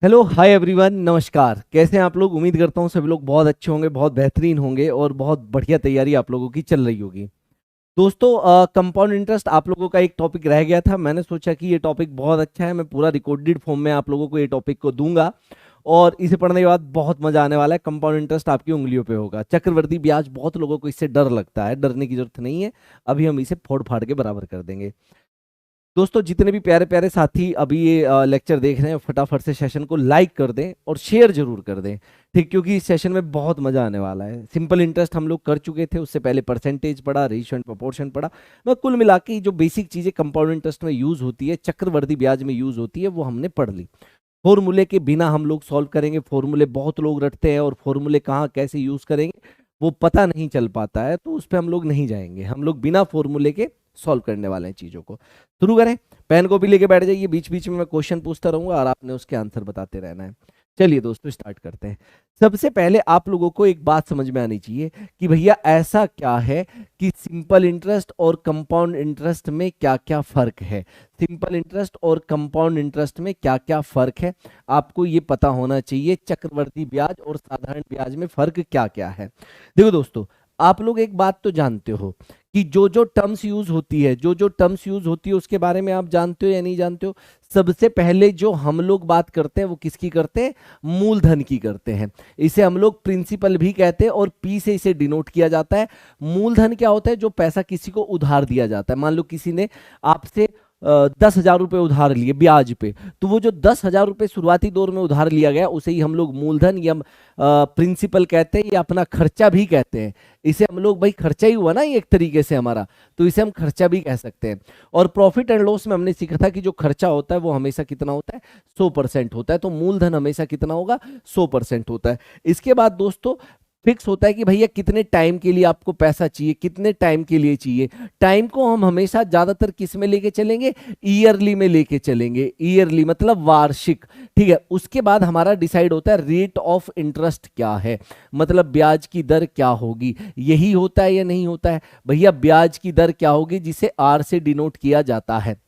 Hello hi everyone, नमस्कार। कैसे हैं आप लोग? उम्मीद करता हूँ सभी लोग बहुत अच्छे होंगे, बहुत बेहतरीन होंगे और बहुत बढ़िया तैयारी आप लोगों की चल रही होगी। दोस्तों, कंपाउंड इंटरेस्ट आप लोगों का एक टॉपिक रह गया था। मैंने सोचा कि ये टॉपिक बहुत अच्छा है, मैं पूरा रिकॉर्डेड फॉर्म में आप लोगों को ये टॉपिक को दूंगा और इसे पढ़ने के बाद बहुत मजा आने वाला है। कंपाउंड इंटरेस्ट आपकी उंगलियों पे होगा। चक्रवृद्धि ब्याज बहुत लोगों को इससे डर लगता है, डरने की जरूरत नहीं है। अभी हम इसे फोड़ फाड़ के बराबर कर देंगे। दोस्तों, जितने भी प्यारे प्यारे साथी अभी ये लेक्चर देख रहे हैं, फटाफट से सेशन को लाइक कर दें और शेयर जरूर कर दें। ठीक, क्योंकि इस सेशन में बहुत मजा आने वाला है। सिंपल इंटरेस्ट हम लोग कर चुके थे, उससे पहले परसेंटेज पढ़ा, रेशियो एंड प्रोपोर्शन पढ़ा। मैं कुल मिला के जो बेसिक चीजें कंपाउंड इंटरेस्ट में यूज होती है, चक्रवृद्धि ब्याज में यूज होती है, वो हमने पढ़ ली। फॉर्मूले के बिना हम लोग सॉल्व करेंगे। फॉर्मूले बहुत लोग रटते हैं और फॉर्मूले कहाँ कैसे यूज करेंगे वो पता नहीं चल पाता है, तो उस पर हम लोग नहीं जाएंगे। हम लोग बिना फॉर्मूले के सॉल्व करने वाले हैं चीजों को। शुरू करें। पेन कॉपी लेके बैठ जाइए, बीच बीच में मैं क्वेश्चन पूछता रहूंगा और आपने उसके आंसर बताते रहना है। चलिए दोस्तों, स्टार्ट करते हैं। सबसे पहले आप लोगों को एक बात समझ में आनी चाहिए कि भैया ऐसा क्या है कि सिंपल इंटरेस्ट और कंपाउंड इंटरेस्ट में क्या क्या फर्क है। सिंपल इंटरेस्ट और कंपाउंड इंटरेस्ट में क्या क्या फर्क है, आपको ये पता होना चाहिए। चक्रवृद्धि ब्याज और साधारण ब्याज में फर्क क्या क्या है। देखो दोस्तों, आप लोग एक बात तो जानते हो कि जो जो टर्म्स यूज होती है, जो जो टर्म्स यूज होती है उसके बारे में आप जानते हो या नहीं जानते हो? सबसे पहले जो हम लोग बात करते हैं वो किसकी करते हैं? मूलधन की करते हैं। इसे हम लोग प्रिंसिपल भी कहते हैं और पी से इसे डिनोट किया जाता है। मूलधन क्या होता है? जो पैसा किसी को उधार दिया जाता है। मान लो किसी ने आपसे 10,000 रुपए उधार लिए ब्याज पे, तो वो जो 10,000 रुपए शुरुआती दौर में उधार लिया गया उसे ही हम लोग मूलधन या प्रिंसिपल कहते हैं, या अपना खर्चा भी कहते हैं। इसे हम लोग, भाई खर्चा ही हुआ ना ये एक तरीके से हमारा, तो इसे हम खर्चा भी कह सकते हैं। और प्रॉफिट एंड लॉस में हमने सीखा था कि जो खर्चा होता है वो हमेशा कितना होता है? 100% होता है। तो मूलधन हमेशा कितना होगा? 100% होता है। इसके बाद दोस्तों फिक्स होता है कि भैया कितने टाइम के लिए आपको पैसा चाहिए, कितने टाइम के लिए चाहिए। टाइम को हम हमेशा ज्यादातर किस में लेके चलेंगे? ईयरली में लेके चलेंगे। ईयरली मतलब वार्षिक। ठीक है, उसके बाद हमारा डिसाइड होता है रेट ऑफ इंटरेस्ट क्या है, मतलब ब्याज की दर क्या होगी। यही होता है या नहीं होता है? भैया ब्याज की दर क्या होगी, जिसे आर से डिनोट किया जाता है।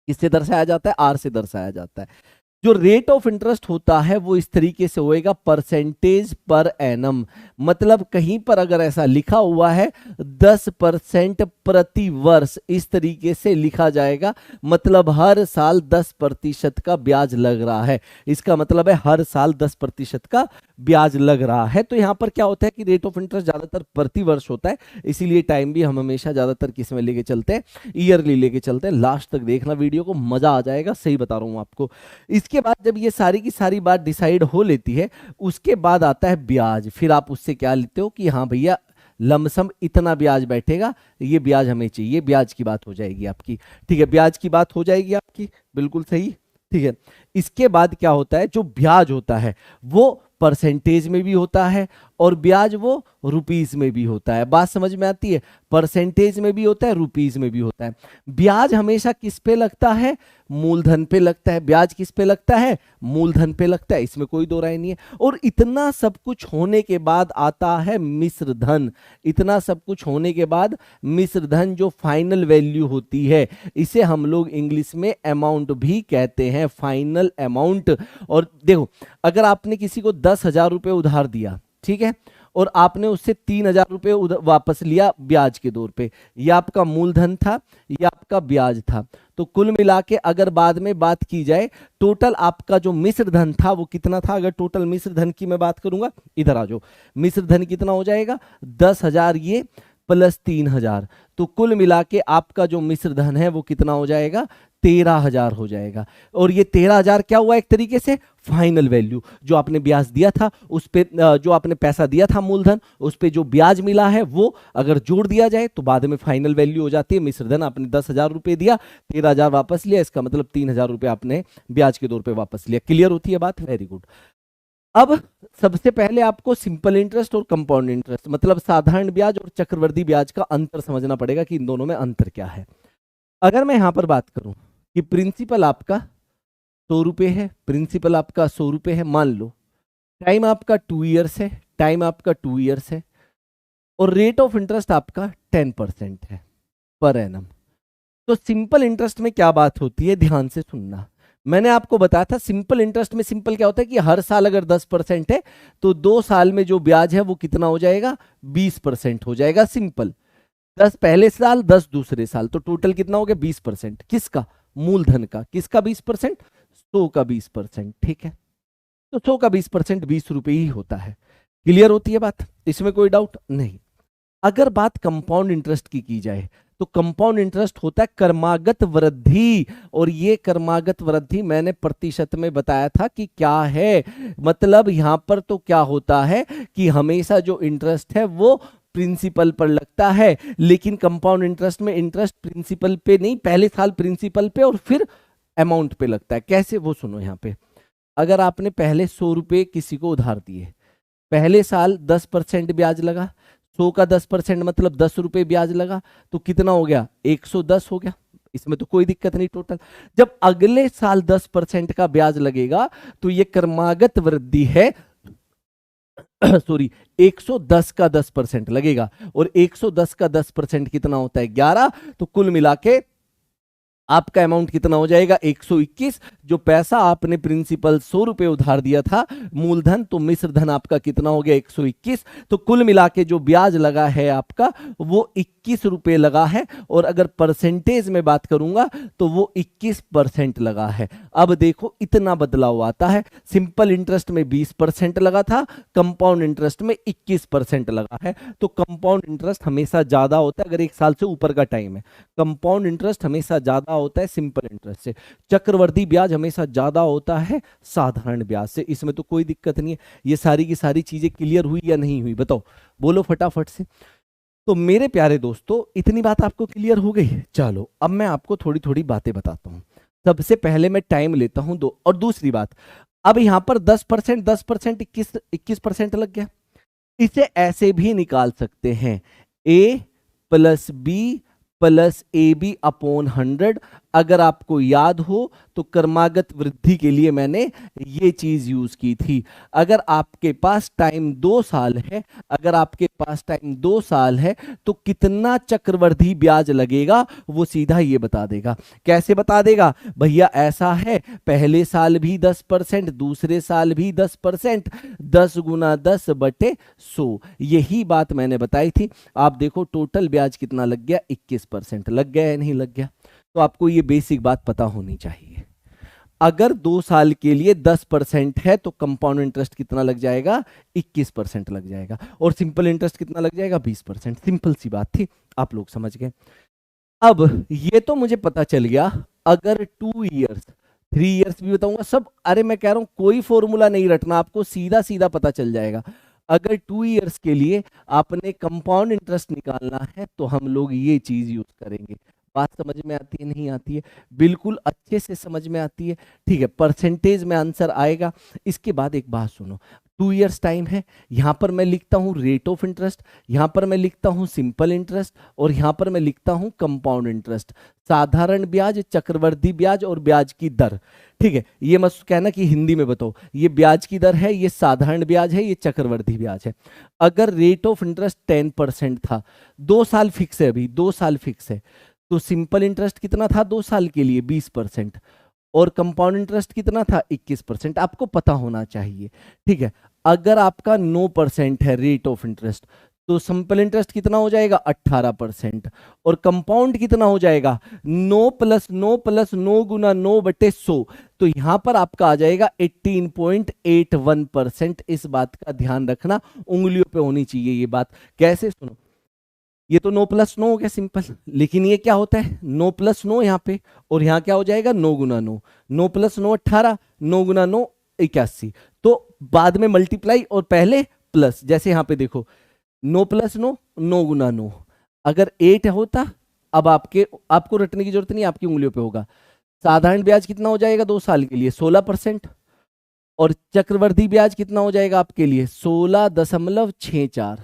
किससे दर्शाया जाता है? आर से दर्शाया जाता है। जो रेट ऑफ इंटरेस्ट होता है वो इस तरीके से होएगा, परसेंटेज पर एनम। मतलब कहीं पर अगर ऐसा लिखा हुआ है 10% प्रति वर्ष, इस तरीके से लिखा जाएगा। मतलब हर साल 10% का ब्याज लग रहा है। इसका मतलब है हर साल 10% का ब्याज लग रहा है। तो यहां पर क्या होता है कि रेट ऑफ इंटरेस्ट ज्यादातर प्रति वर्ष होता है, इसीलिए टाइम भी हम हमेशा ज्यादातर किस में लेके चलते हैं? ईयरली लेके चलते हैं। लास्ट तक देखना वीडियो को, मजा आ जाएगा, सही बता रहा हूं आपको। इसके बाद जब ये सारी की सारी बात डिसाइड हो लेती है, उसके बाद आता है ब्याज। फिर आप उससे क्या लेते हो कि हाँ भैया लमसम इतना ब्याज बैठेगा, ये ब्याज हमें चाहिए। ब्याज की बात हो जाएगी आपकी। ठीक है, ब्याज की बात हो जाएगी आपकी, बिल्कुल सही। ठीक है, इसके बाद क्या होता है? जो ब्याज होता है वो परसेंटेज में भी होता है और ब्याज वो रुपीस में भी होता है। बात समझ में आती है? परसेंटेज में भी होता है, रुपीस में भी होता है। ब्याज हमेशा किस पे लगता है? मूलधन पे लगता है। ब्याज किस पे लगता है? मूलधन पे लगता है, इसमें कोई दो राय नहीं है। और इतना सब कुछ होने के बाद आता है मिश्र धन। इतना सब कुछ होने के बाद मिश्र धन, जो फाइनल वैल्यू होती है, इसे हम लोग इंग्लिश में अमाउंट भी कहते हैं, फाइनल अमाउंट। और देखो, अगर आपने किसी को 10,000 रुपए उधार दिया, ठीक है, और आपने उससे 3,000 रुपए वापस लिया ब्याज के दौर पे, यह आपका मूलधन था, यह आपका ब्याज था। तो कुल मिला के अगर बाद में बात की जाए, टोटल आपका जो मिश्र धन था वो कितना था? अगर टोटल मिश्र धन की मैं बात करूंगा, इधर आ जाओ, मिश्र धन कितना हो जाएगा? 10,000 ये प्लस 3,000, तो कुल मिला के आपका जो मिश्र धन है वो कितना हो जाएगा? 13,000 हो जाएगा। और ये 13,000 क्या हुआ? एक तरीके से फाइनल वैल्यू। जो आपने ब्याज दिया था उस पे, जो आपने पैसा दिया था मूलधन, उस पे जो ब्याज मिला है वो अगर जोड़ दिया जाए तो बाद में फाइनल वैल्यू हो जाती है। मिश्र धन आपने 10,000 रुपए दिया, 13,000 वापस लिया, इसका मतलब 3,000 रुपए आपने ब्याज के दौर पे वापस लिया। क्लियर होती है बात? Very good. अब सबसे पहले आपको सिंपल इंटरेस्ट और कंपाउंड इंटरेस्ट, मतलब साधारण ब्याज और चक्रवृद्धि ब्याज का अंतर समझना पड़ेगा कि इन दोनों में अंतर क्या है। अगर मैं यहां पर बात करूं कि प्रिंसिपल आपका 100 रुपए है, प्रिंसिपल आपका 100 रुपए है, मान लो टाइम आपका 2 ईयर्स है, टाइम आपका 2 ईयर्स है, और रेट ऑफ इंटरेस्ट आपका 10% है पर एनम। तो सिंपल इंटरेस्ट में क्या बात होती है, ध्यान से सुनना। मैंने आपको बताया था सिंपल इंटरेस्ट में सिंपल क्या होता है कि हर साल अगर 10% है तो 2 साल में जो ब्याज है वो कितना हो जाएगा, 20% हो जाएगा। सिंपल 10 पहले साल 10 दूसरे साल, तो टोटल कितना हो गया, 20%। किसका, मूलधन का। किसका 20%, 100 का 20%। ठीक है, तो 100 का 20% 20 रुपए ही होता है। क्लियर होती है बात, इसमें कोई डाउट नहीं। अगर बात कंपाउंड इंटरेस्ट की जाए तो कंपाउंड इंटरेस्ट होता है क्रमागत वृद्धि, और ये क्रमागत वृद्धि मैंने प्रतिशत में बताया था कि क्या है। मतलब यहां पर तो क्या होता है कि हमेशा जो इंटरेस्ट है वो प्रिंसिपल पर लगता है, लेकिन कंपाउंड इंटरेस्ट में इंटरेस्ट प्रिंसिपल पे नहीं, पहले साल प्रिंसिपल पे और फिर अमाउंट पे लगता है। कैसे, वो सुनो। यहाँ पे अगर आपने पहले 100 रुपए किसी को उधार दिए, पहले साल 10% ब्याज लगा, 100 का 10% मतलब 10 रुपए ब्याज लगा, तो कितना हो गया, 110 हो गया। इसमें तो कोई दिक्कत नहीं। टोटल जब अगले साल 10% का ब्याज लगेगा तो ये क्रमागत वृद्धि है। सॉरी, 110 का 10% लगेगा, और 110 का 10% कितना होता है, 11। तो कुल मिला के आपका अमाउंट कितना हो जाएगा, 121। जो पैसा आपने प्रिंसिपल 100 रुपए उधार दिया था मूलधन, तो मिश्र धन आपका कितना हो गया, 121। तो कुल मिला के जो ब्याज लगा है आपका वो 21 रुपए लगा है, और अगर परसेंटेज में बात करूंगा तो वो 21% लगा है। अब देखो इतना बदलाव आता है। सिंपल इंटरेस्ट में 20% लगा था, कंपाउंड इंटरेस्ट में 21% लगा है। तो कंपाउंड इंटरेस्ट हमेशा ज्यादा होता है अगर 1 साल से ऊपर का टाइम है। कंपाउंड इंटरेस्ट हमेशा ज्यादा होता है सिंपल इंटरेस्ट से। चक्रवर्ती ब्याज हमेशा ज्यादा होता है साधारण ब्याज से। इसमें तो कोई दिक्कत नहीं है। ये सारी की सारी चीजें क्लियर हुई या नहीं हुई, बताओ, बोलो फटाफट से। तो मेरे प्यारे दोस्तों, इतनी बात आपको क्लियर हो गई। चलो अब मैं आपको थोड़ी थोड़ी बातें बताता हूं। सबसे पहले मैं टाइम लेता हूं दो, और दूसरी बात, अब यहां पर 10%, 10%, 21% लग गया। इसे ऐसे भी निकाल सकते हैं, A plus B plus A B upon 100। अगर आपको याद हो तो क्रमागत वृद्धि के लिए मैंने ये चीज यूज की थी। अगर आपके पास टाइम 2 साल है, अगर आपके पास टाइम 2 साल है तो कितना चक्रवृद्धि ब्याज लगेगा वो सीधा ये बता देगा। कैसे बता देगा भैया, ऐसा है पहले साल भी 10%, दूसरे साल भी 10%, 10 गुना 10 बटे 100। यही बात मैंने बताई थी। आप देखो टोटल ब्याज कितना लग गया, 21% लग गया या नहीं लग गया। तो आपको ये बेसिक बात पता होनी चाहिए। अगर 2 साल के लिए 10% है तो कंपाउंड इंटरेस्ट कितना लग जाएगा, 21% लग जाएगा, और सिंपल इंटरेस्ट कितना लग जाएगा, 20%। सिंपल सी बात थी, आप लोग समझ गए। अब ये तो मुझे पता चल गया। अगर 2 ईयर्स, 3 ईयर्स भी बताऊंगा सब। अरे मैं कह रहा हूं कोई फॉर्मूला नहीं रटना, आपको सीधा सीधा पता चल जाएगा। अगर 2 ईयर्स के लिए आपने कंपाउंड इंटरेस्ट निकालना है तो हम लोग ये चीज यूज करेंगे। बात समझ में आती है, नहीं आती है, बिल्कुल अच्छे से समझ में आती है। ठीक है, परसेंटेज में आंसर आएगा। इसके बाद एक बात सुनो, 2 ईयर्स टाइम है, यहां पर मैं लिखता हूं रेट ऑफ इंटरेस्ट, यहां पर मैं लिखता हूं सिंपल इंटरेस्ट, और यहां पर मैं लिखता हूं कंपाउंड इंटरेस्ट। साधारण ब्याज, चक्रवृद्धि ब्याज और ब्याज की दर। ठीक है, ये मत कहना कि हिंदी में बताओ, ये ब्याज की दर है, ये साधारण ब्याज है, ये चक्रवृद्धि ब्याज है। अगर रेट ऑफ इंटरेस्ट 10% था, 2 साल फिक्स है, अभी 2 साल फिक्स है, तो सिंपल इंटरेस्ट कितना था 2 साल के लिए, 20%, और कंपाउंड इंटरेस्ट कितना था, 21%। आपको पता होना चाहिए। ठीक है, अगर आपका 9% है रेट ऑफ इंटरेस्ट तो सिंपल इंटरेस्ट कितना हो जाएगा, 18%, और कंपाउंड कितना हो जाएगा, 9 प्लस 9 प्लस 9 गुना 9 बटे 100। तो यहां पर आपका आ जाएगा 18.81%। इस बात का ध्यान रखना, उंगलियों पे होनी चाहिए ये बात। कैसे, सुनो, ये तो 9 प्लस 9 हो गया सिंपल, लेकिन ये क्या होता है 9 प्लस 9 यहाँ पे, और यहाँ क्या हो जाएगा 9 गुना 9, 9 प्लस 9 18, 9 गुना 9 81। तो बाद में मल्टीप्लाई और पहले प्लस, जैसे यहाँ पे देखो 9 प्लस 9, 9 गुना 9। अगर 8 होता, अब आपको रटने की जरूरत नहीं, आपकी उंगलियों पे होगा। साधारण ब्याज कितना हो जाएगा 2 साल के लिए, 16%, और चक्रवृद्धि ब्याज कितना हो जाएगा आपके लिए, 16.64।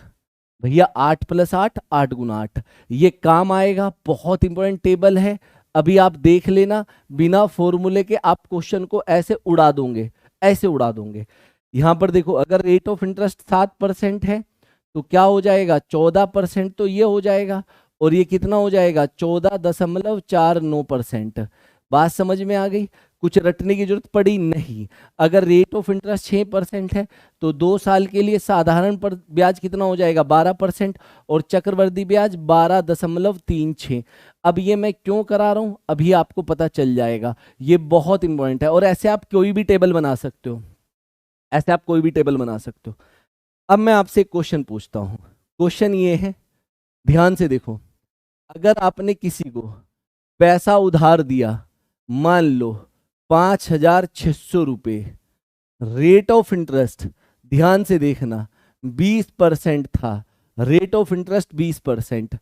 भैया 8 प्लस 8, 8 गुना 8, ये काम आएगा। बहुत इंपॉर्टेंट टेबल है, अभी आप देख लेना। बिना फॉर्मूले के आप क्वेश्चन को ऐसे उड़ा दोगे, ऐसे उड़ा दोगे। यहां पर देखो, अगर रेट ऑफ इंटरेस्ट 7% है तो क्या हो जाएगा 14%, तो ये हो जाएगा, और ये कितना हो जाएगा 14.49%। बात समझ में आ गई। कुछ रटने की जरूरत पड़ी नहीं। अगर रेट ऑफ इंटरेस्ट 6% है तो 2 साल के लिए साधारण पर ब्याज कितना हो जाएगा 12% और चक्रवृद्धि ब्याज 12.36। अब ये मैं क्यों करा रहा हूं अभी आपको पता चल जाएगा, ये बहुत इंपॉर्टेंट है। और ऐसे आप कोई भी टेबल बना सकते हो, ऐसे आप कोई भी टेबल बना सकते हो। अब मैं आपसे एक क्वेश्चन पूछता हूं, क्वेश्चन ये है, ध्यान से देखो। अगर आपने किसी को पैसा उधार दिया, मान लो 5,600 रुपये, रेट ऑफ इंटरेस्ट ध्यान से देखना 20% था, रेट ऑफ इंटरेस्ट 20%,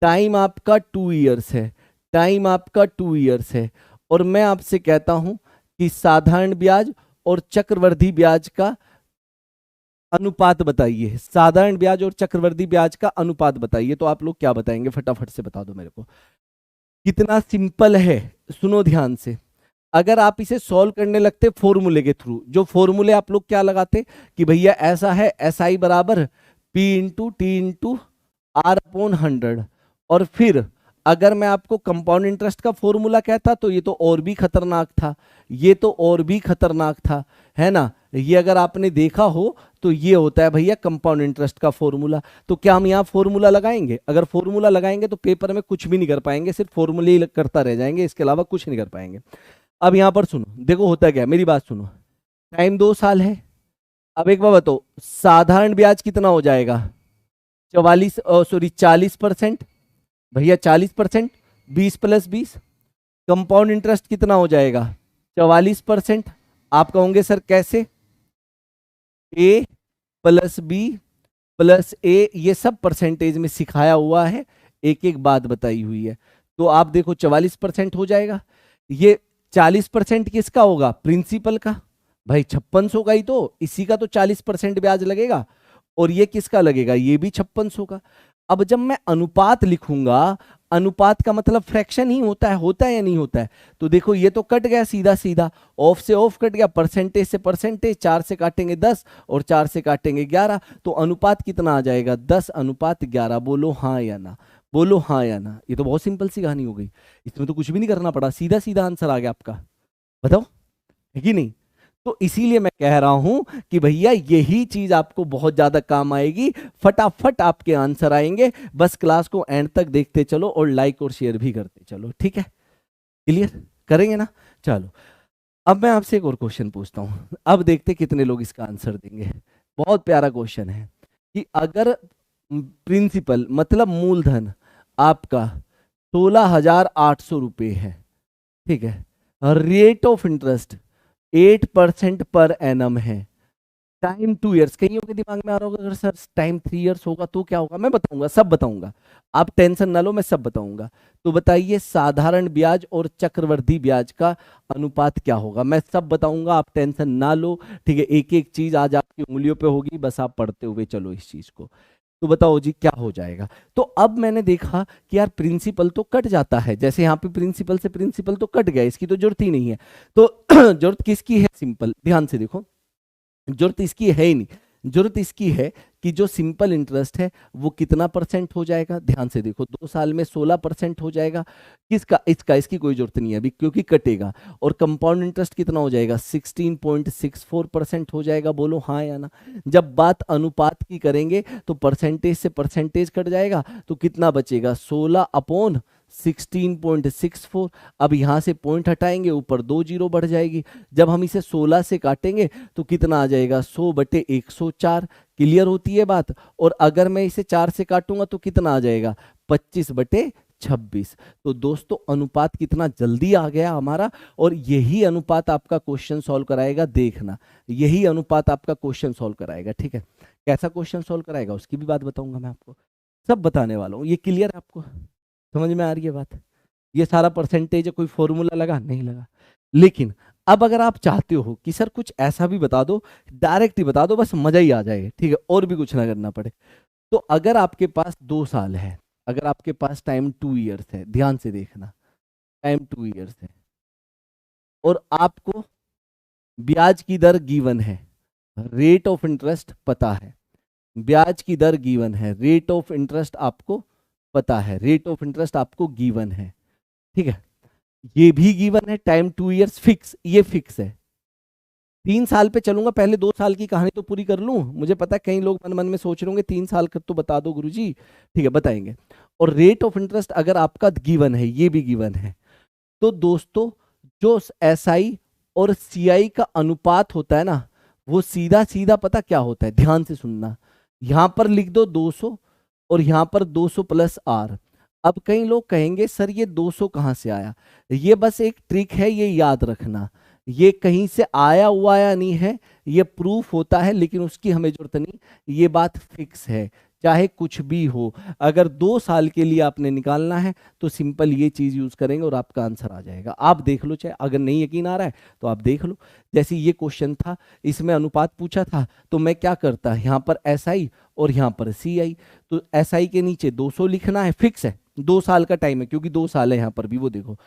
टाइम आपका 2 इयर्स है, टाइम आपका 2 इयर्स है। और मैं आपसे कहता हूं कि साधारण ब्याज और चक्रवृद्धि ब्याज का अनुपात बताइए, साधारण ब्याज और चक्रवृद्धि ब्याज का अनुपात बताइए। तो आप लोग क्या बताएंगे, फटाफट से बता दो मेरे को। कितना सिंपल है, सुनो ध्यान से। अगर आप इसे सॉल्व करने लगते फॉर्मूले के थ्रू, जो फॉर्मूले आप लोग क्या लगाते कि भैया ऐसा है, एस आई बराबर P into T into R upon 100, और फिर अगर मैं आपको कंपाउंड इंटरेस्ट का फॉर्मूला कहता तो ये तो और भी खतरनाक था, ये तो और भी खतरनाक था, है ना। ये अगर आपने देखा हो तो ये होता है भैया कंपाउंड इंटरेस्ट का फॉर्मूला। तो क्या हम यहाँ फॉर्मूला लगाएंगे? अगर फॉर्मूला लगाएंगे तो पेपर में कुछ भी नहीं कर पाएंगे, सिर्फ फॉर्मूले ही करता रह जाएंगे, इसके अलावा कुछ नहीं कर पाएंगे। अब यहां पर सुनो, देखो होता क्या है, मेरी बात सुनो। टाइम 2 साल है। अब एक बार बताओ, साधारण ब्याज कितना हो जाएगा? 40% भैया, 40%, 20+20। कंपाउंड इंटरेस्ट कितना हो जाएगा? 44%। आप कहोगे सर कैसे? ए प्लस बी प्लस ए, ये सब परसेंटेज में सिखाया हुआ है, एक एक बात बताई हुई है। तो आप देखो 44% हो जाएगा। ये 40% किसका होगा? प्रिंसिपल का। भाई 5600 का ही तो, इसी का तो 40% ब्याज लगेगा। और ये किसका लगेगा? ये भी 5600 का। अब जब मैं अनुपात लिखूंगा, अनुपात का मतलब फ्रैक्शन ही होता है या नहीं होता है? तो देखो ये तो कट गया सीधा सीधा, ऑफ से ऑफ कट गया, परसेंटेज से परसेंटेज, 4 से काटेंगे 10 और 4 से काटेंगे 11, तो अनुपात कितना आ जाएगा? 10:11। बोलो हाँ या ना, बोलो हाँ या ना। ये तो बहुत सिंपल सी कहानी हो गई, इसमें तो कुछ भी नहीं करना पड़ा, सीधा सीधा आंसर आ गया आपका। बताओ, है कि नहीं? तो इसीलिए मैं कह रहा हूं कि भैया यही चीज आपको बहुत ज्यादा काम आएगी, फटाफट आपके आंसर आएंगे। बस क्लास को एंड तक देखते चलो और लाइक और शेयर भी करते चलो, ठीक है? क्लियर करेंगे ना? चलो, अब मैं आपसे एक और क्वेश्चन पूछता हूं, अब देखते कितने लोग इसका आंसर देंगे। बहुत प्यारा क्वेश्चन है कि अगर प्रिंसिपल मतलब मूलधन आपका 16,800 रुपये है, ठीक है, rate of interest 8% per annum है, टाइम 2 इयर्स। कईयों के दिमाग में आ रहा होगा अगर सर टाइम 3 इयर्स होगा तो क्या होगा? मैं बताऊंगा, सब बताऊंगा, आप टेंशन ना लो, मैं सब बताऊंगा। तो बताइए साधारण ब्याज और चक्रवृद्धि ब्याज का अनुपात क्या होगा? मैं सब बताऊंगा, आप टेंशन ना लो, ठीक है? एक एक चीज आज आपकी उंगलियों पे होगी, बस आप पढ़ते हुए चलो इस चीज को। तो बताओ जी क्या हो जाएगा? तो अब मैंने देखा कि यार प्रिंसिपल तो कट जाता है, जैसे यहाँ पे प्रिंसिपल से प्रिंसिपल तो कट गया, इसकी तो जरूरत ही नहीं है। तो जरूरत किसकी है? सिंपल, ध्यान से देखो, जरूरत इसकी है ही नहीं। जरूरत इसकी है कि जो सिंपल इंटरेस्ट है वो कितना परसेंट हो जाएगा। ध्यान से देखो, 2 साल में 16% हो जाएगा। किसका? इसका, इसकी कोई जरूरत नहीं है अभी क्योंकि कटेगा। और कंपाउंड इंटरेस्ट कितना हो जाएगा? 16.64% हो जाएगा। बोलो हाँ या ना। जब बात अनुपात की करेंगे तो परसेंटेज से परसेंटेज कट जाएगा, तो कितना बचेगा? 16/16.64। अब यहां से पॉइंट हटाएंगे, ऊपर 2 जीरो बढ़ जाएगी। जब हम इसे 16 से काटेंगे तो कितना आ जाएगा? 100/104। क्लियर होती है बात? और अगर मैं इसे 4 से काटूंगा तो कितना आ जाएगा? 25/26। तो दोस्तों अनुपात कितना जल्दी आ गया हमारा, और यही अनुपात आपका क्वेश्चन सॉल्व कराएगा। देखना, यही अनुपात आपका क्वेश्चन सॉल्व कराएगा, ठीक है? कैसा क्वेश्चन सॉल्व कराएगा उसकी भी बात बताऊंगा मैं आपको, सब बताने वाला हूँ। ये क्लियर है आपको? समझ में आ रही है बात? ये सारा परसेंटेज है, कोई फॉर्मूला लगा नहीं लगा। लेकिन अब अगर आप चाहते हो कि सर कुछ ऐसा भी बता दो, डायरेक्ट ही बता दो, बस मजा ही आ जाए, ठीक है, और भी कुछ ना करना पड़े। तो अगर आपके पास 2 साल है, अगर आपके पास टाइम 2 इयर्स है, ध्यान से देखना, टाइम 2 इयर्स है, और आपको ब्याज की दर गिवन है, रेट ऑफ इंटरेस्ट पता है, ब्याज की दर गिवन है, रेट ऑफ इंटरेस्ट आपको पता है, रेट ऑफ इंटरेस्ट आपको गिवन है, ठीक है? ये भी गिवन है, टाइम 2 इयर्स फिक्स, ये फिक्स है। 3 साल पे चलूंगा, पहले 2 साल की कहानी तो पूरी कर लूं। मुझे पता है कई लोग मन मन में सोच रहे होंगे 3 साल कर तो बता दो गुरुजी, ठीक है बताएंगे। और रेट ऑफ इंटरेस्ट अगर आपका गिवन है, ये भी गिवन है, तो दोस्तों जो एसआई और सीआई का अनुपात होता है ना, वो सीधा सीधा पता क्या होता है, ध्यान से सुनना। यहां पर लिख दो 200 और यहां पर 200 प्लस आर। अब कई लोग कहेंगे सर ये 200 कहां से आया, ये बस एक ट्रिक है, ये याद रखना। ये कहीं से आया हुआ या नहीं है, ये प्रूफ होता है, लेकिन उसकी हमें जरूरत नहीं, ये बात फिक्स है, चाहे कुछ भी हो। अगर 2 साल के लिए आपने निकालना है तो सिंपल ये चीज यूज करेंगे और आपका आंसर आ जाएगा। आप देख लो, चाहे अगर नहीं यकीन आ रहा है तो आप देख लो। जैसे ये क्वेश्चन था, इसमें अनुपात पूछा था, तो मैं क्या करता, यहाँ पर एसआई और यहाँ पर सीआई। तो एसआई के नीचे 200 लिखना है, फिक्स है, 2 साल का टाइम है क्योंकि 2 साल है यहाँ पर भी, वो देखो।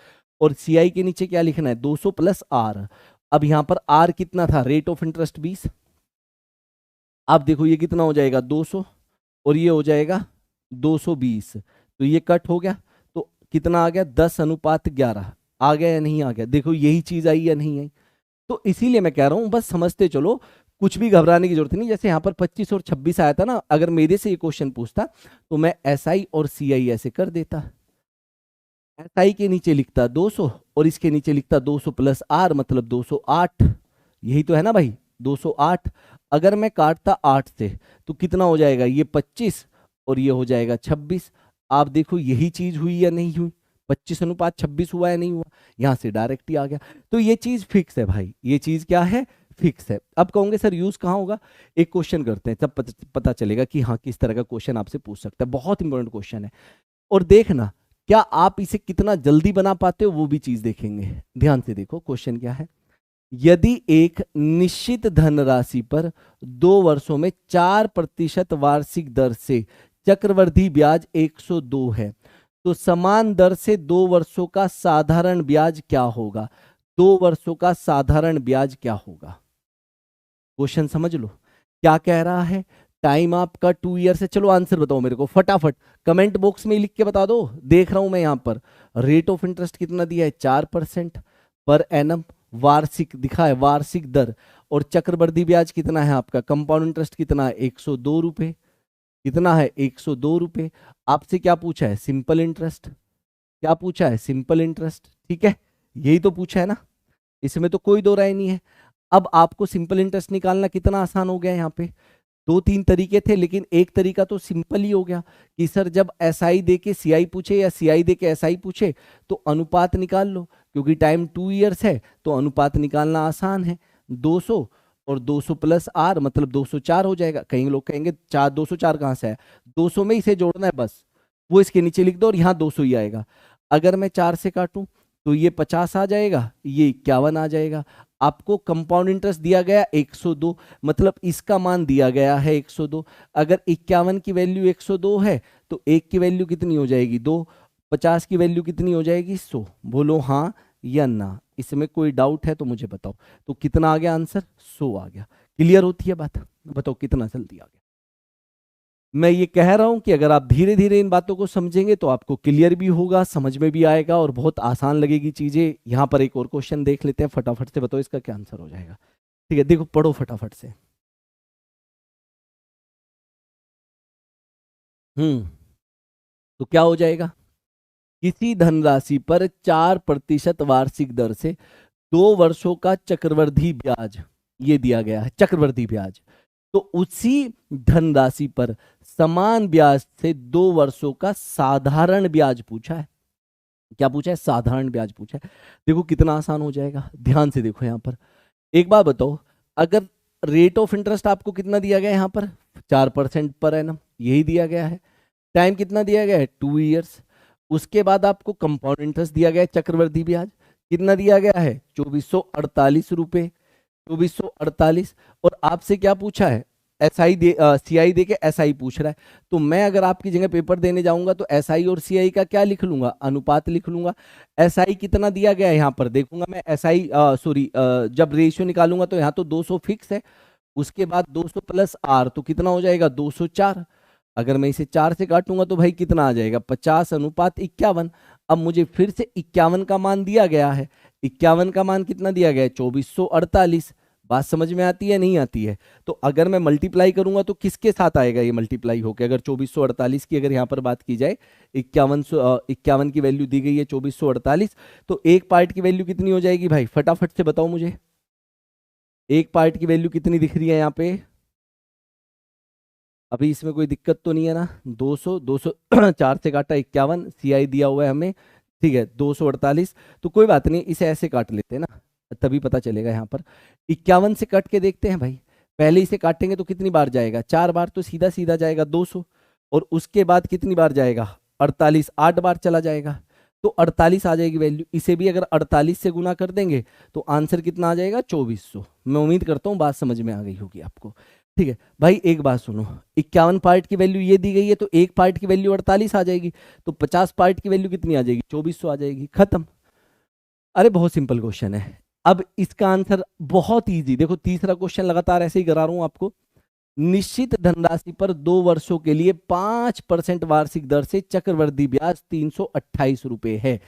और सीआई के नीचे क्या लिखना है, 200 प्लस आर। अब यहाँ पर आर कितना था, रेट ऑफ इंटरेस्ट 20। आप देखो ये कितना हो जाएगा, 200 और ये हो जाएगा 220, तो ये कट हो गया। तो कितना आ गया, 10:11 आ गया या नहीं आ गया, देखो यही चीज आई या नहीं आई। तो इसीलिए मैं कह रहा हूं बस समझते चलो, कुछ भी घबराने की जरूरत नहीं। जैसे यहाँ पर 25 और 26 आया था ना, अगर मेरे से ये क्वेश्चन पूछता तो मैं एसआई और सीआई ऐसे कर देता। एसआई के नीचे लिखता 200 और इसके नीचे लिखता 200 प्लस आर, मतलब 208। यही तो है ना भाई, 208। अगर मैं काटता 8 से तो कितना हो जाएगा, ये 25 और ये हो जाएगा 26। आप देखो यही चीज हुई या नहीं हुई, 25:26 हुआ या नहीं हुआ, यहां से डायरेक्ट ही आ गया। तो ये चीज फिक्स है भाई, ये चीज क्या है, फिक्स है। अब कहोगे सर यूज कहाँ होगा, एक क्वेश्चन करते हैं तब पता चलेगा कि हाँ किस तरह का क्वेश्चन आपसे पूछ सकता है। बहुत इंपॉर्टेंट क्वेश्चन है, और देखना क्या आप इसे कितना जल्दी बना पाते हो, वो भी चीज देखेंगे। ध्यान से देखो क्वेश्चन क्या है। यदि एक निश्चित धनराशि पर 2 वर्षों में 4% वार्षिक दर से चक्रवृद्धि ब्याज 102 है, तो समान दर से 2 वर्षों का साधारण ब्याज क्या होगा। 2 वर्षों का साधारण ब्याज क्या होगा, क्वेश्चन समझ लो क्या कह रहा है। टाइम आपका 2 ईयर से, चलो आंसर बताओ मेरे को फटाफट, कमेंट बॉक्स में लिख के बता दो। देख रहा हूं मैं यहां पर रेट ऑफ इंटरेस्ट कितना दिया है, 4% पर एनम, वार्षिक दिखा है, वार्षिक दर। और चक्रवृद्धि ब्याज कितना है आपका, कंपाउंड इंटरेस्ट कितना है, 102 रुपए। कितना है, 102 रुपए। आपसे क्या पूछा है, सिंपल इंटरेस्ट। क्या पूछा है, सिंपल इंटरेस्ट, ठीक है, यही तो पूछा है ना, इसमें तो कोई दो राय नहीं है। अब आपको सिंपल इंटरेस्ट निकालना कितना आसान हो गया, यहाँ पे 2-3 तरीके थे, लेकिन एक तरीका तो सिंपल ही हो गया कि सर जब एसआई दे के सीआई पूछे या सीआई दे के एसआई पूछे तो अनुपात निकाल लो, क्योंकि टाइम 2 इयर्स है तो अनुपात निकालना आसान है। 200 और 200 प्लस आर मतलब 204 हो जाएगा। कई लोग कहेंगे 204 कहाँ से है, 200 में इसे जोड़ना है बस, वो इसके नीचे लिख दो और यहाँ 200 ही आएगा। अगर मैं 4 से काटूं तो ये 50 आ जाएगा, ये 51 आ जाएगा। आपको कंपाउंड इंटरेस्ट दिया गया 102, मतलब इसका मान दिया गया है 102। अगर 51 की वैल्यू 102 है तो 1 की वैल्यू कितनी हो जाएगी, 2। 50 की वैल्यू कितनी हो जाएगी, 100। बोलो हाँ या ना, इसमें कोई डाउट है तो मुझे बताओ। तो कितना आ गया आंसर, 100 आ गया। क्लियर होती है बात, बताओ कितना जल्दी आ गया। मैं ये कह रहा हूं कि अगर आप धीरे धीरे इन बातों को समझेंगे तो आपको क्लियर भी होगा, समझ में भी आएगा और बहुत आसान लगेगी चीजें। यहां पर एक और क्वेश्चन देख लेते हैं, फटाफट से बताओ इसका क्या आंसर हो जाएगा। ठीक है, देखो पढ़ो फटाफट से। तो क्या हो जाएगा, किसी धनराशि पर 4% वार्षिक दर से 2 वर्षों का चक्रवृद्धि ब्याज, ये दिया गया है चक्रवृद्धि ब्याज, तो उसी धनराशि पर समान ब्याज से 2 वर्षों का साधारण ब्याज पूछा है। क्या पूछा है, साधारण ब्याज पूछा है। देखो कितना आसान हो जाएगा, ध्यान से देखो यहां पर। एक बात बताओ, अगर रेट ऑफ इंटरेस्ट आपको कितना दिया गया है यहां पर, 4% पर एनम, यही दिया गया है। टाइम कितना दिया गया है, 2 इयर्स। उसके बाद आपको कंपाउंड इंटरेस्ट दिया गया है, चक्रवृद्धि ब्याज कितना दिया गया है, 2448 रुपए, 2448। और आपसे क्या पूछा है, एसआई दे सीआई दे के एसआई पूछ रहा है। तो मैं अगर आपकी जगह पेपर देने जाऊंगा तो एसआई और सीआई का क्या लिख लूंगा, अनुपात लिख लूंगा। एसआई कितना दिया गया है यहाँ पर देखूंगा मैं, एसआई सॉरी जब रेशियो निकालूंगा तो यहाँ तो 200 फिक्स है। उसके बाद 200 प्लस आर तो कितना हो जाएगा, 204। अगर मैं इसे 4 से काटूंगा तो भाई कितना आ जाएगा, 50:51। अब मुझे फिर से 51 का मान दिया गया है, 51 का मान कितना दिया गया है, 2448। बात समझ में आती है नहीं आती है? तो अगर मैं मल्टीप्लाई करूंगा तो किसके साथ आएगा ये मल्टीप्लाई होके, अगर 2448 की अगर यहाँ पर बात की जाए, 51 की वैल्यू दी गई है 2448, तो एक पार्ट की वैल्यू कितनी हो जाएगी भाई, फटाफट से बताओ मुझे, एक पार्ट की वैल्यू कितनी दिख रही है यहाँ पे? अभी इसमें कोई दिक्कत तो नहीं है ना? 200, 200 4 से काटा 51, सीआई दिया हुआ है हमें, ठीक है, 248। तो कोई बात नहीं, इसे ऐसे काट लेते हैं ना, तभी पता चलेगा यहाँ पर। 51 से कट के देखते हैं भाई, पहले इसे काटेंगे तो कितनी बार जाएगा, 4 बार, तो सीधा सीधा जाएगा 200। और उसके बाद कितनी बार जाएगा, 48, 8 बार चला जाएगा, तो 48 आ जाएगी वैल्यू। इसे भी अगर 48 से गुना कर देंगे तो आंसर कितना आ जाएगा, 2400। मैं उम्मीद करता हूँ बात समझ में आ गई होगी आपको। ठीक है भाई, एक बात सुनो, 51 पार्ट की वैल्यू ये दी गई है, तो एक पार्ट की वैल्यू 48 आ जाएगी, तो 50 पार्ट की वैल्यू कितनी आ जाएगी, 2400 आ जाएगी, खत्म। अरे बहुत सिंपल क्वेश्चन है। अब इसका आंसर बहुत इजी, देखो तीसरा क्वेश्चन लगातार ऐसे ही करा रहा हूं आपको। निश्चित धनराशि पर 2 वर्षों के लिए 5% वार्षिक दर से चक्रवृद्धि ब्याज 328 रुपए है।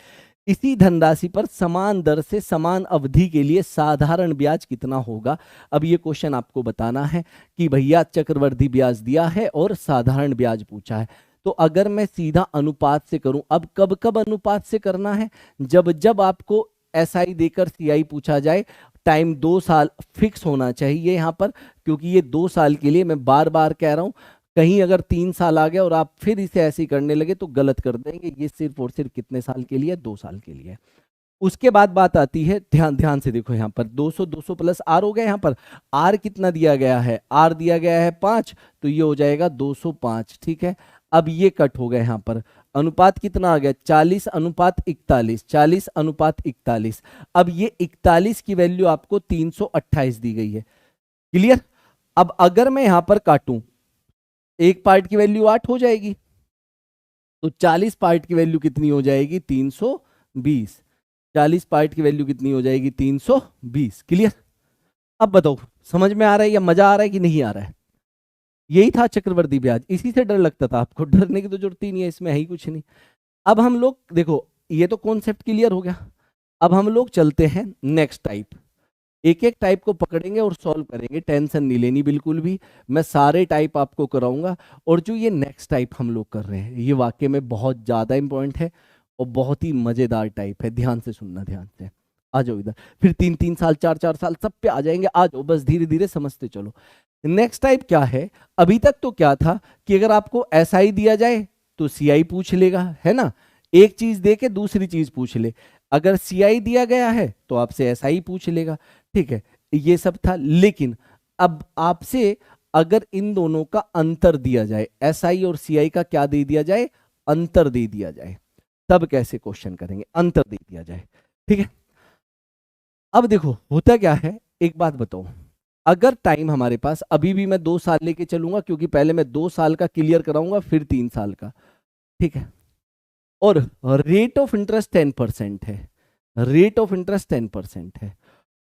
इसी धनराशि पर समान दर से समान अवधि के लिए साधारण ब्याज कितना होगा? अब ये क्वेश्चन आपको बताना है कि भैया चक्रवृद्धि ब्याज दिया है और साधारण ब्याज पूछा है, तो अगर मैं सीधा अनुपात से करूं, अब कब कब अनुपात से करना है, जब जब आपको एसआई देकर सीआई पूछा जाए। टाइम 2 साल फिक्स होना चाहिए यहाँ पर, क्योंकि ये 2 साल के लिए, मैं बार बार कह रहा हूं, कहीं अगर 3 साल आ गया और आप फिर इसे ऐसे ही करने लगे तो गलत कर देंगे। ये सिर्फ और सिर्फ कितने साल के लिए, 2 साल के लिए। उसके बाद बात आती है, ध्यान ध्यान से देखो यहाँ पर 200 200 प्लस आर हो गया, यहाँ पर आर कितना दिया गया है, आर दिया गया है 5, तो ये हो जाएगा 205। ठीक है, अब ये कट हो गया यहाँ पर, अनुपात कितना आ गया, 40:41, 40:41। अब ये 41 की वैल्यू आपको 328 दी गई है, क्लियर? अब अगर मैं यहां पर काटूं, एक पार्ट की वैल्यू 8 हो जाएगी, तो 40 पार्ट की वैल्यू कितनी हो जाएगी, 320। 40 पार्ट की वैल्यू कितनी हो जाएगी, 320, क्लियर? अब बताओ समझ में आ रहा है या मजा आ रहा है कि नहीं आ रहा है? यही था चक्रवृद्धि ब्याज, इसी से डर लगता था आपको, डरने की तो जरूरत ही नहीं है, इसमें है ही कुछ नहीं। अब हम लोग देखो, ये तो कॉन्सेप्ट क्लियर हो गया। अब हम लोग चलते हैं नेक्स्ट टाइप, एक एक टाइप को पकड़ेंगे और सॉल्व करेंगे, टेंशन नहीं लेनी बिल्कुल भी, मैं सारे टाइप आपको कराऊंगा। और जो ये नेक्स्ट टाइप हम लोग कर रहे हैं, ये वाकई में बहुत ज़्यादा इंपॉर्टेंट है और बहुत ही मज़ेदार टाइप है, ध्यान से सुनना, ध्यान से। आ जाओ इधर, फिर 3-3 साल 4-4 साल सब पे आ जाएंगे, आ जाओ, बस धीरे धीरे समझते चलो। नेक्स्ट टाइप क्या है? अभी तक तो क्या था कि अगर आपको एसआई दिया जाए तो सीआई पूछ लेगा, है ना, एक चीज दे के दूसरी चीज पूछ ले। अगर सीआई दिया गया है तो आपसे एसआई पूछ लेगा, ठीक है, ये सब था। लेकिन अब आपसे अगर इन दोनों का अंतर दिया जाए, एसआई और सीआई का क्या दे दिया जाए, अंतर दे दिया जाए, तब कैसे क्वेश्चन करेंगे, अंतर दे दिया जाए, ठीक है। अब देखो होता क्या है, एक बात बताओ, अगर टाइम हमारे पास, अभी भी मैं 2 साल लेके चलूंगा, क्योंकि पहले मैं 2 साल का क्लियर कराऊंगा फिर 3 साल का, ठीक है। और रेट ऑफ इंटरेस्ट 10% है, रेट ऑफ इंटरेस्ट 10% है।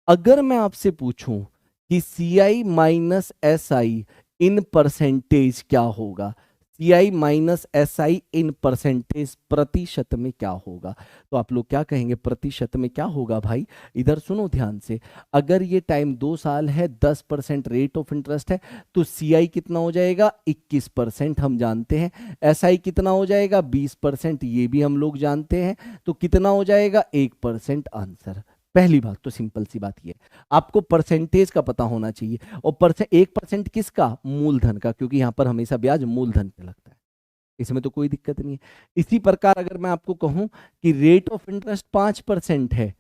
अगर मैं आपसे पूछूं कि CI minus SI in percentage क्या होगा, CI minus SI in percentage प्रतिशत में क्या होगा, तो आप लोग क्या कहेंगे, प्रतिशत में क्या होगा भाई? इधर सुनो ध्यान से, अगर ये टाइम 2 साल है, 10% रेट ऑफ इंटरेस्ट है, तो सीआई कितना हो जाएगा, 21% हम जानते हैं। एसआई कितना हो जाएगा, 20%, ये भी हम लोग जानते हैं। तो कितना हो जाएगा, 1% आंसर। पहली बात तो सिंपल सी बात ये, आपको परसेंटेज का पता होना चाहिए, और 1% किसका, मूलधन का, क्योंकि यहां पर हमेशा ब्याज मूलधन पे लगता है, इसमें तो कोई दिक्कत नहीं है। इसी प्रकार अगर मैं आपको कहूं कि रेट ऑफ इंटरेस्ट 5% है,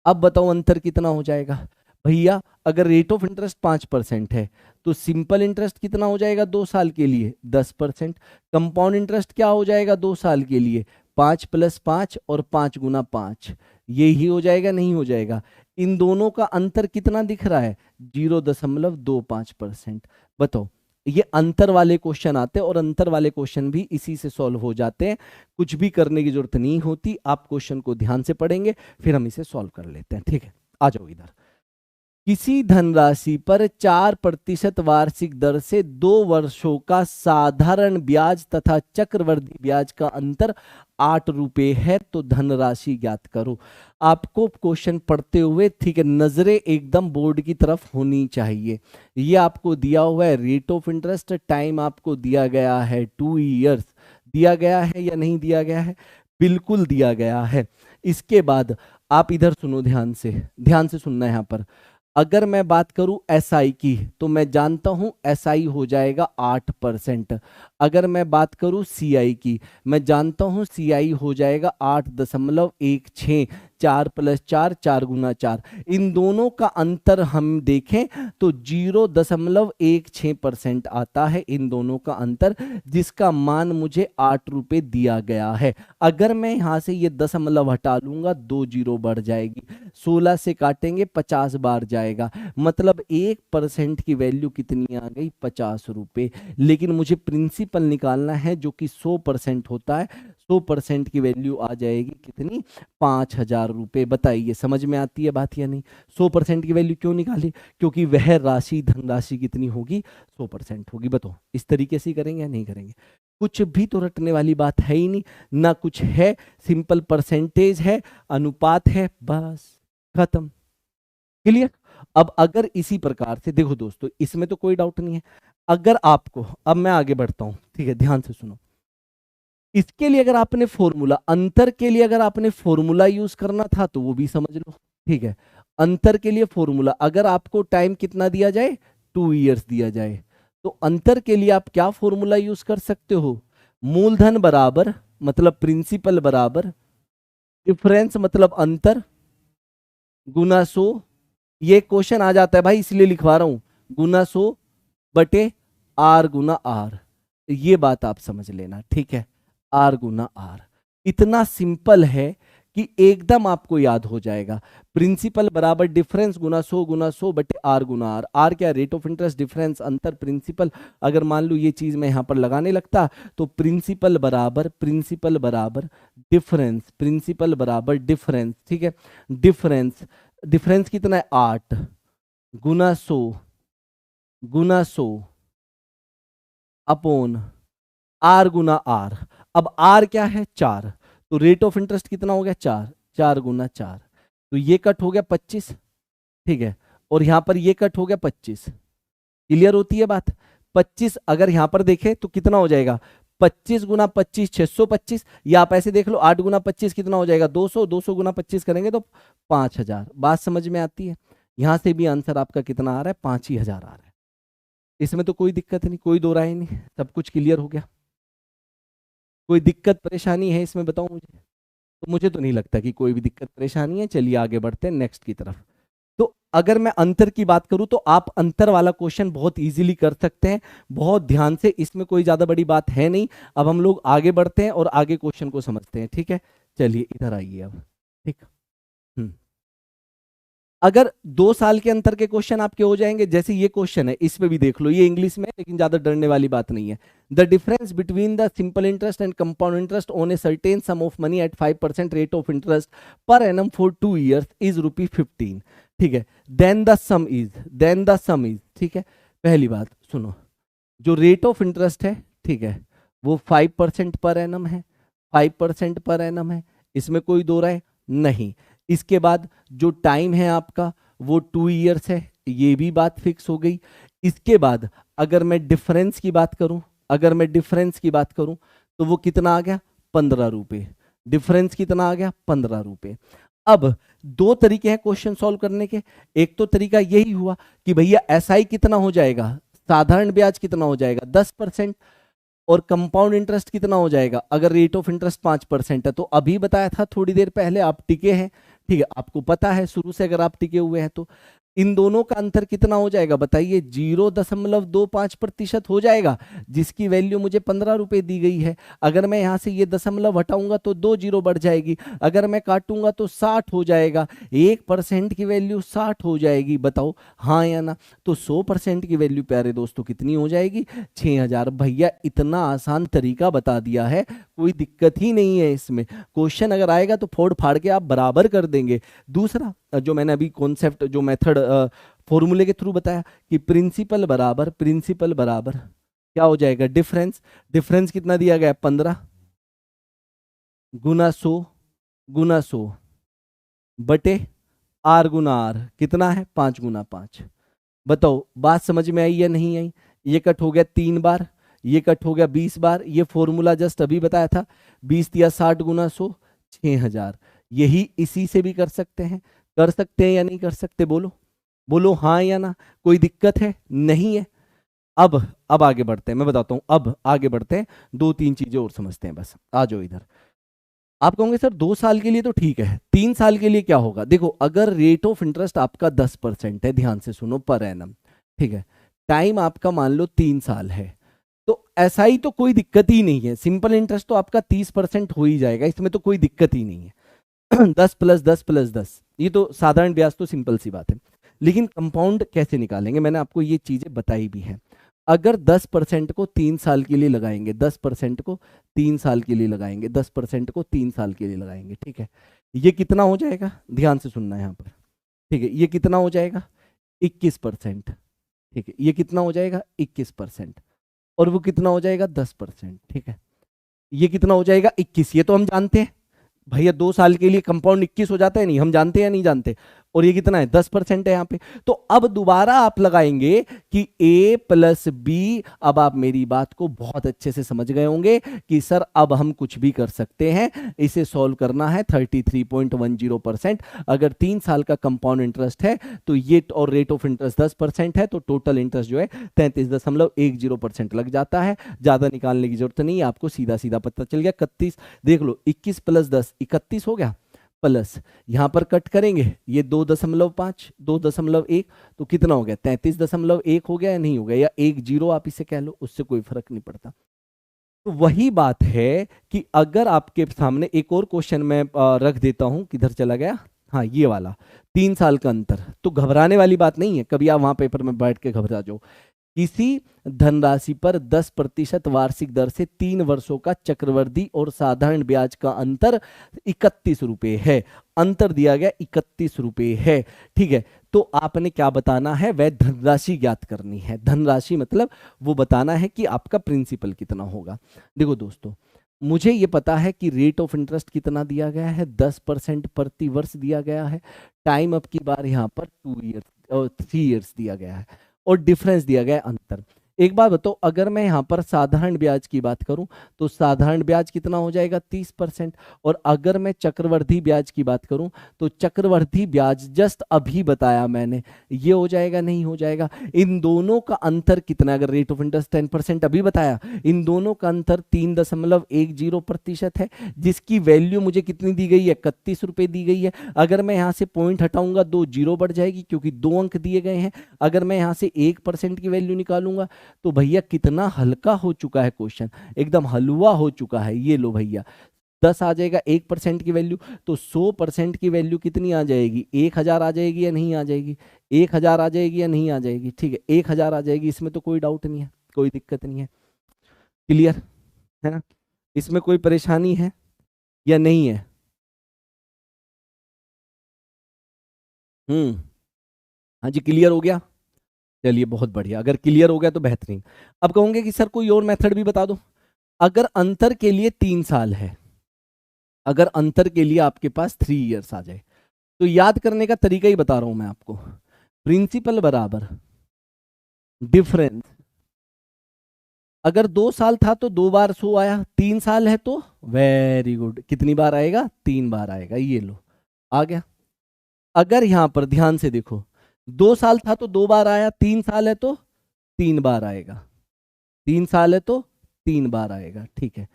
अब बताओ अंतर कितना हो जाएगा भैया? अगर रेट ऑफ इंटरेस्ट 5% है तो सिंपल इंटरेस्ट कितना हो जाएगा 2 साल के लिए, 10%। कंपाउंड इंटरेस्ट क्या हो जाएगा 2 साल के लिए, 5 + 5 और 5 × 5, ये ही हो जाएगा, नहीं हो जाएगा? इन दोनों का अंतर कितना दिख रहा है, 0.25%। बताओ, ये अंतर वाले क्वेश्चन आते हैं और अंतर वाले क्वेश्चन भी इसी से सॉल्व हो जाते हैं, कुछ भी करने की जरूरत नहीं होती, आप क्वेश्चन को ध्यान से पढ़ेंगे फिर हम इसे सॉल्व कर लेते हैं, ठीक है। आ जाओ इधर, किसी धनराशि पर 4% वार्षिक दर से 2 वर्षों का साधारण ब्याज तथा चक्रवृद्धि ब्याज का अंतर 8 रुपए है, तो धनराशि ज्ञात करो। आपको क्वेश्चन पढ़ते हुए ठीक है नजरें एकदम बोर्ड की तरफ होनी चाहिए। ये आपको दिया हुआ है रेट ऑफ इंटरेस्ट, टाइम आपको दिया गया है 2 इयर्स। दिया गया है या नहीं दिया गया है? बिल्कुल दिया गया है। इसके बाद आप इधर सुनो, ध्यान से सुनना है यहाँ पर। अगर मैं बात करूं एसआई की, तो मैं जानता हूं एसआई हो जाएगा 8%। अगर मैं बात करूं सीआई की, मैं जानता हूं सीआई हो जाएगा 8.16। 4 + 4 4 × 4। इन दोनों का अंतर हम देखें तो 0.16% आता है इन दोनों का अंतर, जिसका मान मुझे 8 रुपए दिया गया है। अगर मैं यहां से ये दशमलव हटा लूंगा 2 जीरो बढ़ जाएगी, 16 से काटेंगे 50 बार जाएगा, मतलब 1% की वैल्यू कितनी आ गई? 50 रुपए। लेकिन मुझे प्रिंसिपल निकालना है जो कि 100% होता है। 100% की वैल्यू आ जाएगी कितनी? 5,000 रुपए। बताइए समझ में आती है बात या नहीं? 100% की वैल्यू क्यों निकाली? क्योंकि वह राशि धनराशि कितनी होगी? 100% होगी। बताओ इस तरीके से ही करेंगे या नहीं करेंगे? कुछ भी तो रटने वाली बात है ही नहीं ना, कुछ है, सिंपल परसेंटेज है, अनुपात है, बस खत्म। क्लियर? अब अगर इसी प्रकार से देखो दोस्तों, इसमें तो कोई डाउट नहीं है। अगर आपको, अब मैं आगे बढ़ता हूं, ठीक है, ध्यान से सुनो। इसके लिए अगर आपने फॉर्मूला, अंतर के लिए अगर आपने फॉर्मूला यूज करना था तो वो भी समझ लो, ठीक है। अंतर के लिए फॉर्मूला, अगर आपको टाइम कितना दिया जाए? 2 इयर्स दिया जाए, तो अंतर के लिए आप क्या फॉर्मूला यूज कर सकते हो? मूलधन बराबर, मतलब प्रिंसिपल बराबर, डिफरेंस मतलब अंतर, गुना 100। ये क्वेश्चन आ जाता है भाई, इसलिए लिखवा रहा हूं, गुना 100 बटे आर गुना आर। ये बात आप समझ लेना, ठीक है। आर गुना आर इतना सिंपल है कि एकदम आपको याद हो जाएगा। प्रिंसिपल बराबर डिफरेंस गुना 100 बटे आर गुना आर। आर क्या? रेट ऑफ इंटरेस्ट, डिफरेंस अंतर, प्रिंसिपल। अगर मान लो ये चीज मैं यहां पर लगाने लगता तो प्रिंसिपल बराबर डिफरेंस, प्रिंसिपल बराबर डिफरेंस, ठीक है। डिफरेंस कितना है? 8 गुना 100 अपॉन आर गुना आर। अब आर क्या है? 4। तो रेट ऑफ इंटरेस्ट कितना हो गया? 4। 4 गुना 4, तो ये कट हो गया 25, ठीक है। और यहां पर ये कट हो गया 25। क्लियर होती है बात? 25 अगर यहां पर देखें तो कितना हो जाएगा? 25 गुना 25 625, या आप ऐसे देख लो 8 गुना 25 कितना हो जाएगा? 200। 200 गुना 25 करेंगे तो 5,000। बात समझ में आती है? यहां से भी आंसर आपका कितना आ रहा है? 5,000 आ रहा है। इसमें तो कोई दिक्कत नहीं, कोई दो राय नहीं, सब कुछ क्लियर हो गया। कोई दिक्कत परेशानी है इसमें? बताओ मुझे। तो मुझे तो नहीं लगता कि कोई भी दिक्कत परेशानी है। चलिए आगे बढ़ते हैं नेक्स्ट की तरफ। तो अगर मैं अंतर की बात करूं तो आप अंतर वाला क्वेश्चन बहुत इजीली कर सकते हैं, बहुत ध्यान से, इसमें कोई ज्यादा बड़ी बात है नहीं। अब हम लोग आगे बढ़ते हैं और आगे क्वेश्चन को समझते हैं, ठीक है। चलिए इधर आइए अब, ठीक। हम्म अगर 2 साल के अंतर के क्वेश्चन आपके हो जाएंगे, जैसे ये क्वेश्चन है, इस पे भी देख लो, ये इंग्लिश में है लेकिन ज्यादा डरने वाली बात नहीं है। The difference between the simple interest and compound interest on a certain some of money at 5% rate of interest per annum for 2 years is ₹15, ठीक है। देन द सम इज, ठीक है। पहली बात सुनो, जो रेट ऑफ इंटरेस्ट है, ठीक है, वो 5% पर एनम है, 5% पर एनम है, इसमें कोई दो राय नहीं। इसके बाद जो टाइम है आपका वो 2 इयर्स है, ये भी बात फिक्स हो गई। इसके बाद अगर मैं डिफरेंस की बात करूं, तो वो कितना आ गया? 15 रुपए। डिफरेंस कितना आ गया? 15 रुपए। अब 2 तरीके हैं क्वेश्चन सॉल्व करने के। एक तो तरीका यही हुआ कि भैया एसआई कितना हो जाएगा, साधारण ब्याज कितना हो जाएगा? 10%। और कंपाउंड इंटरेस्ट कितना हो जाएगा अगर रेट ऑफ इंटरेस्ट 5% है? तो अभी बताया था थोड़ी देर पहले, आप टिके हैं, ठीक है, आपको पता है शुरू से अगर आप टिके हुए हैं तो। इन दोनों का अंतर कितना हो जाएगा बताइए? 0.25% हो जाएगा, जिसकी वैल्यू मुझे 15 रुपए दी गई है। अगर मैं यहां से ये दशमलव हटाऊंगा तो 2 जीरो बढ़ जाएगी, अगर मैं काटूंगा तो 60 हो जाएगा, 1% की वैल्यू 60 हो जाएगी। बताओ हाँ या ना? तो 100% की वैल्यू प्यारे दोस्तों कितनी हो जाएगी? 6,000। भैया इतना आसान तरीका बता दिया है, कोई दिक्कत ही नहीं है इसमें। क्वेश्चन अगर आएगा तो फोड़ फाड़ के आप बराबर कर देंगे। दूसरा जो मैंने अभी कॉन्सेप्ट, जो मेथड फॉर्मूले के थ्रू बताया कि प्रिंसिपल बराबर क्या हो जाएगा, डिफरेंस। डिफरेंस कितना दिया गया, 15 गुना 100 बटे आर गुना आर कितना है, 5 गुना 5। बताओ बात समझ में आई या नहीं आई। ये कट हो गया 3 बार, ये कट हो गया 20 बार। ये फॉर्मूला जस्ट अभी बताया था, 20 दिया 60 गुना 100 6000। यही इसी से भी कर सकते हैं, कर सकते हैं या नहीं कर सकते, बोलो बोलो हाँ या ना। कोई दिक्कत है, नहीं है। अब आगे बढ़ते हैं, मैं बताता हूं। अब आगे बढ़ते हैं, 2-3 चीजें और समझते हैं, बस आ जाओ इधर। आप कहोगे सर 2 साल के लिए तो ठीक है, 3 साल के लिए क्या होगा। देखो अगर रेट ऑफ इंटरेस्ट आपका 10% है, ध्यान से सुनो, पर एनम, ठीक है, टाइम आपका मान लो 3 साल है, तो ऐसा ही तो कोई दिक्कत ही नहीं है। सिंपल इंटरेस्ट तो आपका 30% हो ही जाएगा, इसमें तो कोई दिक्कत ही नहीं है। 10 + 10 + 10, ये तो साधारण ब्याज, तो सिंपल सी बात है। लेकिन कंपाउंड कैसे निकालेंगे, मैंने आपको ये चीजें बताई भी है। अगर 10% को 3 साल के लिए लगाएंगे, 10% को 3 साल के लिए लगाएंगे, 10% को 3 साल के लिए लगाएंगे, ठीक है, ये कितना हो जाएगा, ध्यान से सुनना है यहाँ पर, ठीक है, ये कितना हो जाएगा 21%, ठीक है, ये कितना हो जाएगा 21%, और वो कितना हो जाएगा 10%, ठीक है, ये कितना हो जाएगा 21। ये तो हम जानते हैं भैया, 2 साल के लिए कंपाउंड 21 हो जाता है, नहीं हम जानते हैं या नहीं जानते। और ये कितना है 10% है यहाँ पे। तो अब दोबारा आप लगाएंगे कि a + b। अब आप मेरी बात को बहुत अच्छे से समझ गए होंगे कि सर अब हम कुछ भी कर सकते हैं, इसे सॉल्व करना है 33.10%। अगर 3 साल का कंपाउंड इंटरेस्ट है तो ये, और रेट ऑफ इंटरेस्ट 10% है, तो टोटल इंटरेस्ट जो है 33.10% लग जाता है। ज्यादा निकालने की जरूरत नहीं है, आपको सीधा सीधा पता चल गया। 31 देख लो, 21 + 10 31 हो गया, प्लस यहां पर कट करेंगे, ये 2.5 2.1, तो कितना हो गया 33.1 हो गया या नहीं हो गया, या 10 आप इसे कह लो, उससे कोई फर्क नहीं पड़ता। तो वही बात है कि अगर आपके सामने एक और क्वेश्चन मैं रख देता हूं, किधर चला गया, हाँ ये वाला, 3 साल का अंतर, तो घबराने वाली बात नहीं है, कभी आप वहां पेपर में बैठ के घबरा जाओ। किसी धनराशि पर 10% वार्षिक दर से 3 वर्षों का चक्रवृद्धि और साधारण ब्याज का अंतर 31 रुपए है। अंतर दिया गया 31 रुपए है, ठीक है। तो आपने क्या बताना है, वह धनराशि ज्ञात करनी है। धनराशि मतलब वो बताना है कि आपका प्रिंसिपल कितना होगा। देखो दोस्तों, मुझे ये पता है कि रेट ऑफ इंटरेस्ट कितना दिया गया है, 10% प्रति वर्ष दिया गया है। टाइम अब की बार यहाँ पर 2 ईयर्स और 3 ईयर्स दिया गया है, और डिफरेंस दिया गया है अंतर। एक बात बताओ, अगर मैं यहाँ पर साधारण ब्याज की बात करूं तो साधारण ब्याज कितना हो जाएगा 30%, और अगर मैं चक्रवृद्धि ब्याज की बात करूं तो चक्रवृद्धि ब्याज जस्ट अभी बताया मैंने, ये हो जाएगा नहीं हो जाएगा। इन दोनों का अंतर कितना, अगर रेट ऑफ इंटरेस्ट 10% अभी बताया, इन दोनों का अंतर 3.10% है, जिसकी वैल्यू मुझे कितनी दी गई है 31 रुपए दी गई है। अगर मैं यहाँ से पॉइंट हटाऊंगा 2 जीरो बढ़ जाएगी, क्योंकि 2 अंक दिए गए हैं। अगर मैं यहाँ से 1% की वैल्यू निकालूंगा तो भैया कितना हल्का हो चुका है क्वेश्चन, एकदम हलवा हो चुका है। ये लो भैया, 10 आ जाएगा 1% की वैल्यू, तो 100% की वैल्यू कितनी आ जाएगी, 1000 आ जाएगी या नहीं आ जाएगी, 1000 आ जाएगी या नहीं आ जाएगी, ठीक है 1000 आ जाएगी। इसमें तो कोई डाउट नहीं है, कोई दिक्कत नहीं है, क्लियर है ना, इसमें कोई परेशानी है या नहीं है। हाँ जी, क्लियर हो गया, चलिए बहुत बढ़िया। अगर क्लियर हो गया तो बेहतरीन। अब कहूंगे कि सर कोई और मेथड भी बता दो। अगर अंतर के लिए 3 साल है, अगर अंतर के लिए आपके पास 3 इयर्स आ जाए, तो याद करने का तरीका ही बता रहा हूं मैं आपको। प्रिंसिपल बराबर डिफरेंस, अगर 2 साल था तो 2 बार 100 आया, 3 साल है तो वेरी गुड, कितनी बार आएगा 3 बार आएगा, ये लो आ गया। अगर यहां पर ध्यान से देखो, 2 साल था तो 2 बार आया, 3 साल है तो 3 बार आएगा, 3 साल है तो 3 बार आएगा, ठीक है।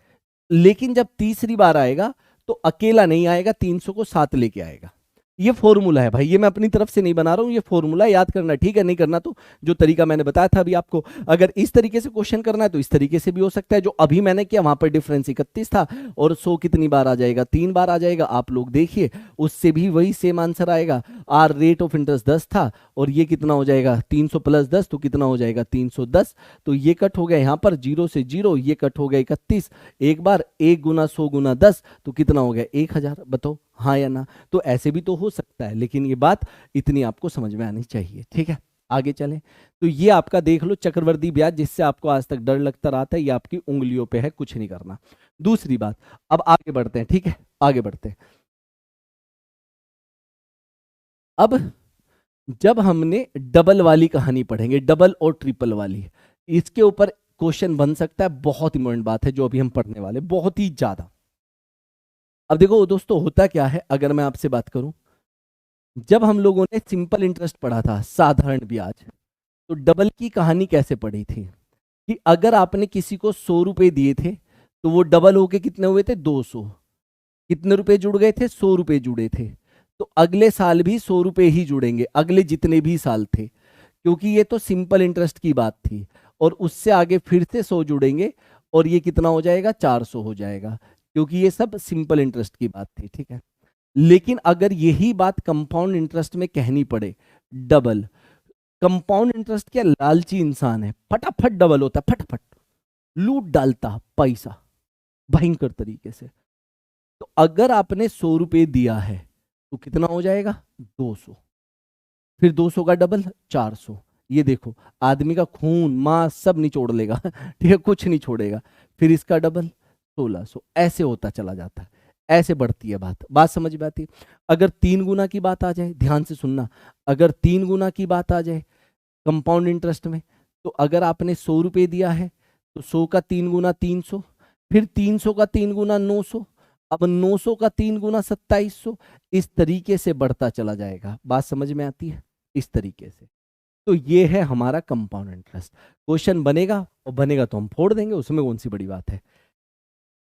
लेकिन जब तीसरी बार आएगा तो अकेला नहीं आएगा, 300 को साथ लेके आएगा। ये फॉर्मूला है भाई, ये मैं अपनी तरफ से नहीं बना रहा हूं, ये फॉर्मूला याद करना, ठीक है। नहीं करना तो जो तरीका मैंने बताया था अभी आपको, अगर इस तरीके से क्वेश्चन करना है तो इस तरीके से भी हो सकता है। जो अभी मैंने किया वहां पर डिफरेंस 31 था, और 100 कितनी बार आ जाएगा 3 बार आ जाएगा। आप लोग देखिए, उससे भी वही सेम आंसर आएगा। आर रेट ऑफ इंटरेस्ट 10 था, और ये कितना हो जाएगा 300 + 10, तो कितना हो जाएगा 310। तो ये कट हो गया यहाँ पर 0 से 0, ये कट हो गया 31, एक बार 1 × 100 × 10, तो कितना हो गया 1000। बताओ हाँ या ना? तो ऐसे भी तो हो सकता है, लेकिन ये बात इतनी आपको समझ में आनी चाहिए। ठीक है, आगे चलें। तो ये आपका देख लो चक्रवृद्धि ब्याज, जिससे आपको आज तक डर लगता रहा था, ये आपकी उंगलियों पे है, कुछ नहीं करना। दूसरी बात, अब आगे बढ़ते हैं। ठीक है, आगे बढ़ते हैं। अब जब हमने डबल वाली कहानी पढ़ेंगे, डबल और ट्रिपल वाली, इसके ऊपर क्वेश्चन बन सकता है। बहुत इंपॉर्टेंट बात है जो अभी हम पढ़ने वाले, बहुत ही ज्यादा। अब देखो दोस्तों, होता क्या है, अगर मैं आपसे बात करूं, जब हम लोगों ने सिंपल इंटरेस्ट पढ़ा था, साधारण ब्याज, तो डबल की कहानी कैसे पढ़ी थी कि अगर आपने किसी को 100 रुपए दिए थे तो वो डबल होके कितने हुए थे, 200। कितने रुपए जुड़ गए थे, 100 रुपए जुड़े थे। तो अगले साल भी 100 रुपए ही जुड़ेंगे, अगले जितने भी साल थे, क्योंकि ये तो सिंपल इंटरेस्ट की बात थी। और उससे आगे फिर से 100 जुड़ेंगे, और ये कितना हो जाएगा, 400 हो जाएगा, क्योंकि ये सब सिंपल इंटरेस्ट की बात थी। ठीक है, लेकिन अगर यही बात कंपाउंड इंटरेस्ट में कहनी पड़े, डबल, कंपाउंड इंटरेस्ट क्या लालची इंसान है, फटाफट डबल होता है, फटाफट लूट डालता पैसा भयंकर तरीके से। तो अगर आपने 100 रुपए दिया है तो कितना हो जाएगा, 200, फिर 200 का डबल 400। ये देखो, आदमी का खून मांस सब निचोड़ लेगा ठीक है, कुछ नहीं छोड़ेगा। फिर इसका डबल 1600, ऐसे होता चला जाता है, ऐसे बढ़ती है बात। बात समझ में आती है? अगर 3 गुना की बात आ जाए, ध्यान से सुनना, अगर 3 गुना की बात आ जाए कंपाउंड इंटरेस्ट में, तो अगर आपने 100 रुपए दिया है तो 100 का 3 गुना 300, फिर 300 का 3 गुना 900, अब 900 का 3 गुना 2700, इस तरीके से बढ़ता चला जाएगा। बात समझ में आती है? इस तरीके से। तो ये है हमारा कंपाउंड इंटरेस्ट। क्वेश्चन बनेगा, और बनेगा तो हम फोड़ देंगे, उसमें कौन सी बड़ी बात है।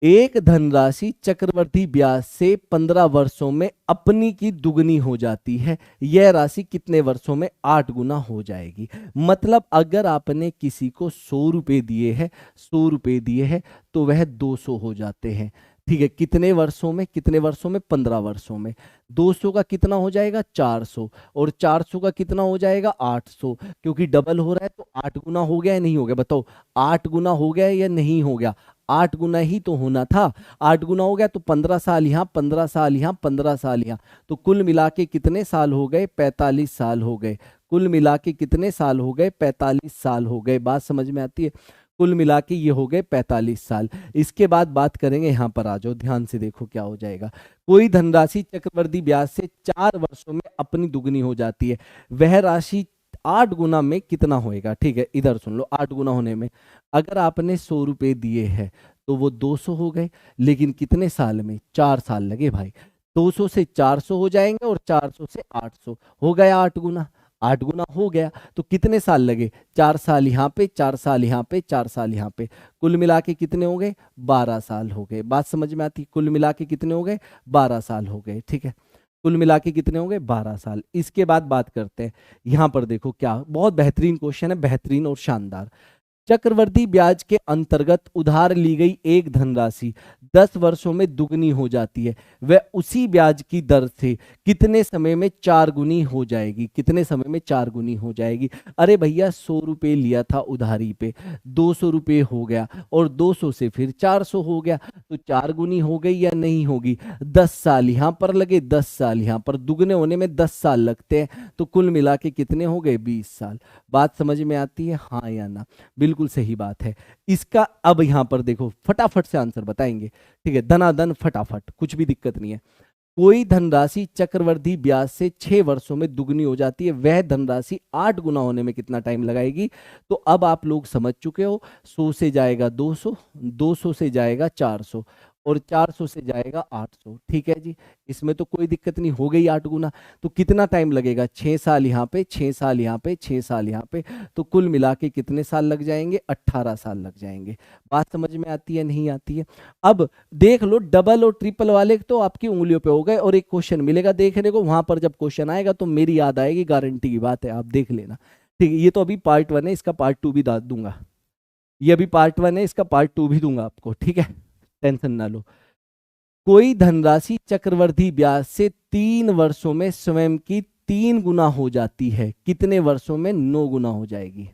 एक धनराशि चक्रवर्ती ब्याज से 15 वर्षों में अपनी की दुगनी हो जाती है, यह राशि कितने वर्षों में 8 गुना हो जाएगी। मतलब अगर आपने किसी को 100 रुपए दिए हैं, 100 रुपए दिए हैं, तो वह 200 हो जाते हैं। ठीक है, कितने वर्षों में, कितने वर्षों में, 15 वर्षों में। 200 का कितना हो जाएगा, 400, और 400 का कितना हो जाएगा, 800, क्योंकि डबल हो रहा है तो 8 गुना हो गया या नहीं हो गया, बताओ, 8 गुना हो गया या नहीं हो गया, 8 गुना ही तो होना था। 8 गुना हो गया तो 15 साल यहाँ, 15 साल यहाँ, 15 साल यहाँ, तो कुल मिला के कितने साल हो गए, 45 साल हो गए। कुल मिला के कितने साल हो गए, 45 साल हो गए। बात समझ में आती है? कुल मिला के ये हो गए 45 साल। इसके बाद बात करेंगे, यहाँ पर आ जाओ, ध्यान से देखो क्या हो जाएगा। कोई धनराशि चक्रवृद्धि ब्याज से 4 वर्षों में अपनी दुगनी हो जाती है, वह राशि 8 गुना में कितना होएगा। ठीक है, इधर सुन लो, 8 गुना होने में, अगर आपने 100 रुपए दिए हैं तो वो 200 हो गए, लेकिन कितने साल में, 4 साल लगे भाई। 200 से 400 हो जाएंगे, और 400 से 800 हो गया, 8 गुना। 8 गुना हो गया तो कितने साल लगे, 4 साल यहाँ पे, 4 साल यहाँ पे, 4 साल यहाँ पे, कुल मिला के कितने हो गए, 12 साल हो गए। बात समझ में आती? कुल मिला के कितने हो गए, 12 साल हो गए। ठीक है, कुल मिला के कितने हो गए, 12 साल। इसके बाद बात करते हैं, यहाँ पर देखो क्या बहुत बेहतरीन क्वेश्चन है, बेहतरीन और शानदार। चक्रवृद्धि ब्याज के अंतर्गत उधार ली गई एक धनराशि 10 वर्षों में दुगनी हो जाती है, वह उसी ब्याज की दर से कितने समय में 4 गुनी हो जाएगी। कितने समय में 4 गुनी हो जाएगी। अरे भैया, 100 रुपए लिया था उधारी पे, 200 रुपए हो गया, और 200 से फिर 400 हो गया, तो 4 गुनी हो गई या नहीं होगी। 10 साल यहाँ पर लगे, 10 साल यहाँ पर, दुगने होने में 10 साल लगते हैं, तो कुल मिला के कितने हो गए, 20 साल। बात समझ में आती है, हाँ या ना? बिल्कुल सही बात है। इसका अब यहां पर देखो, फटाफट से आंसर बताएंगे। ठीक है, धनाधन फटाफट, कुछ भी दिक्कत नहीं है। कोई धनराशि चक्रवृद्धि ब्याज से 6 वर्षों में दुगनी हो जाती है, वह धनराशि 8 गुना होने में कितना टाइम लगाएगी। तो अब आप लोग समझ चुके हो, 100 से जाएगा 200, 200 से जाएगा 400, और 400 से जाएगा 800। ठीक है जी, इसमें तो कोई दिक्कत नहीं, हो गई 8 गुना। तो कितना टाइम लगेगा, 6 साल यहाँ पे, 6 साल यहाँ पे, 6 साल यहाँ पे, तो कुल मिला के कितने साल लग जाएंगे, 18 साल लग जाएंगे। बात समझ में आती है, नहीं आती है? अब देख लो, डबल और ट्रिपल वाले तो आपकी उंगलियों पे हो गए, और एक क्वेश्चन मिलेगा देखने को, वहां पर जब क्वेश्चन आएगा तो मेरी याद आएगी, गारंटी की बात है, आप देख लेना। ठीक है, ये तो अभी पार्ट 1 है, इसका पार्ट 2 भी दूंगा। ये अभी पार्ट 1 है, इसका पार्ट 2 भी दूंगा आपको। ठीक है, टेंशन ना लो। कोई धनराशि चक्रवृद्धि ब्याज से 3 वर्षों में स्वयं की 3 गुना हो जाती है, कितने वर्षों में, 9 गुना हो जाएगी।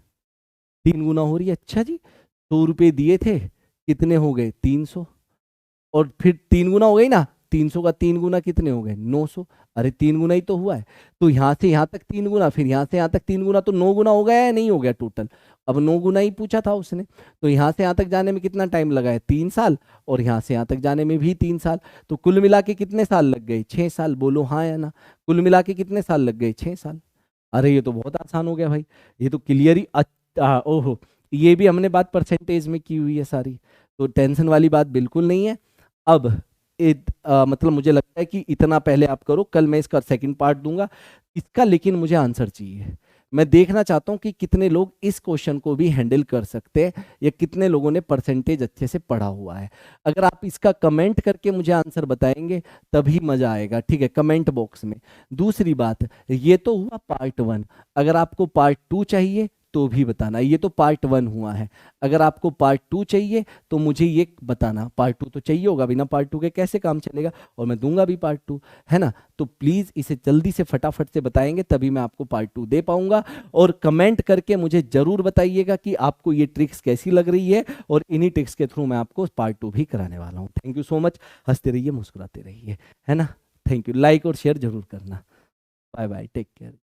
3 गुना हो रही है। अच्छा जी, 100 रुपए दिए थे, कितने हो गए, 300, और फिर 3 गुना हो गई ना, 300 का 3 गुना कितने हो गए 900। अरे 3 गुना ही तो हुआ है। तो यहाँ से यहाँ तक 3 गुना, फिर यहाँ से यहाँ तक 3 गुना, तो 9 गुना हो गया या नहीं हो गया टोटल। अब 9 गुना ही पूछा था उसने। तो यहाँ से यहाँ तक जाने में कितना टाइम लगा है 3 साल, और यहाँ से यहाँ तक जाने में भी 3 साल। तो कुल मिला के कितने साल लग गए 6 साल। बोलो हाँ या ना। कुल मिला के कितने साल लग गए 6 साल। अरे ये तो बहुत आसान हो गया भाई, ये तो क्लियर ही ओहो, ये भी हमने बात परसेंटेज में की हुई है सारी, तो टेंशन वाली बात बिल्कुल नहीं है। अब मतलब मुझे लगता है कि इतना पहले आप करो, कल मैं इसका सेकंड पार्ट दूंगा इसका, लेकिन मुझे आंसर चाहिए। मैं देखना चाहता हूं कि कितने लोग इस क्वेश्चन को भी हैंडल कर सकते हैं, या कितने लोगों ने परसेंटेज अच्छे से पढ़ा हुआ है। अगर आप इसका कमेंट करके मुझे आंसर बताएंगे तभी मजा आएगा, ठीक है, कमेंट बॉक्स में। दूसरी बात, ये तो हुआ पार्ट 1। अगर आपको पार्ट 2 चाहिए तो भी बताना, ये तो पार्ट 1 हुआ है। अगर आपको पार्ट 2 चाहिए तो मुझे ये बताना, पार्ट 2 तो चाहिए होगा, बिना पार्ट 2 के कैसे काम चलेगा, और मैं दूंगा भी पार्ट 2, है ना। तो प्लीज इसे जल्दी से फटाफट से बताएंगे तभी मैं आपको पार्ट 2 दे पाऊंगा। और कमेंट करके मुझे जरूर बताइएगा कि आपको ये ट्रिक्स कैसी लग रही है, और इन्हीं ट्रिक्स के थ्रू मैं आपको पार्ट 2 भी कराने वाला हूँ। Thank you so much. हंसते रहिए, मुस्कुराते रहिए, है ना। Thank you. लाइक और शेयर जरूर करना। Bye bye, take care.